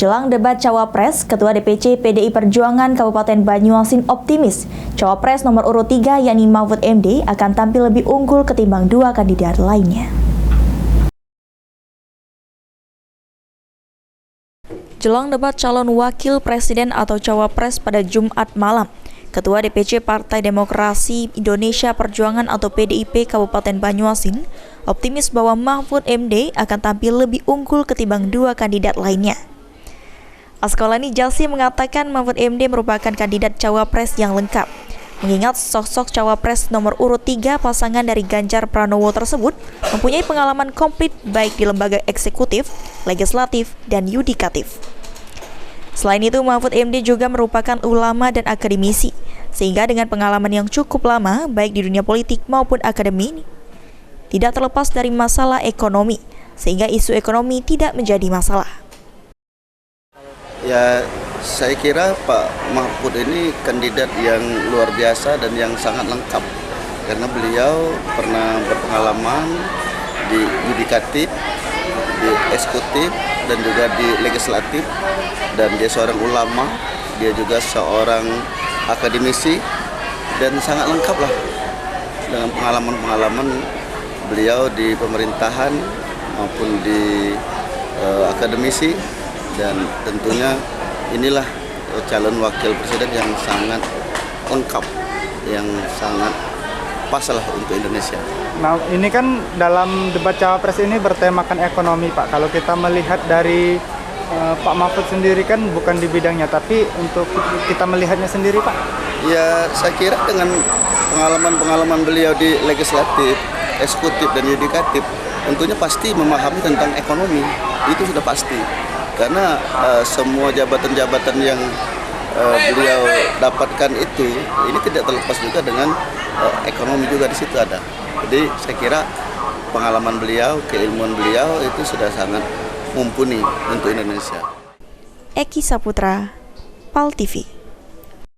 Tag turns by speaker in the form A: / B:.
A: Jelang debat Cawapres, Ketua DPC PDI Perjuangan Kabupaten Banyuasin optimis Cawapres nomor urut 3 yakni Mahfud MD akan tampil lebih unggul ketimbang dua kandidat lainnya. Jelang debat calon wakil presiden atau Cawapres pada Jumat malam, Ketua DPC Partai Demokrasi Indonesia Perjuangan atau PDIP Kabupaten Banyuasin optimis bahwa Mahfud MD akan tampil lebih unggul ketimbang dua kandidat lainnya. Askolani Jalsi mengatakan Mahfud MD merupakan kandidat Cawapres yang lengkap, mengingat sosok Cawapres nomor urut 3 pasangan dari Ganjar Pranowo tersebut mempunyai pengalaman komplit baik di lembaga eksekutif, legislatif, dan yudikatif. Selain itu, Mahfud MD juga merupakan ulama dan akademisi, sehingga dengan pengalaman yang cukup lama baik di dunia politik maupun akademi, tidak terlepas dari masalah ekonomi, sehingga isu ekonomi tidak menjadi masalah.
B: Ya, saya kira Pak Mahfud ini kandidat yang luar biasa dan yang sangat lengkap karena beliau pernah berpengalaman di yudikatif, di eksekutif, dan juga di legislatif, dan dia seorang ulama, dia juga seorang akademisi, dan sangat lengkap lah dengan pengalaman-pengalaman beliau di pemerintahan maupun di akademisi. Dan tentunya inilah calon wakil presiden yang sangat lengkap, yang sangat pas lah untuk Indonesia.
C: Nah, ini kan dalam debat Cawapres ini bertemakan ekonomi, Pak. Kalau kita melihat dari Pak Mahfud sendiri kan bukan di bidangnya, tapi untuk kita melihatnya sendiri, Pak.
B: Ya, saya kira dengan pengalaman-pengalaman beliau di legislatif, eksekutif, dan yudikatif, tentunya pasti memahami tentang ekonomi. Itu sudah pasti. Karena semua jabatan-jabatan yang beliau dapatkan itu, ini tidak terlepas juga dengan ekonomi juga di situ ada. Jadi saya kira pengalaman beliau, keilmuan beliau itu sudah sangat mumpuni untuk Indonesia.
A: Eki Saputra, PAL TV.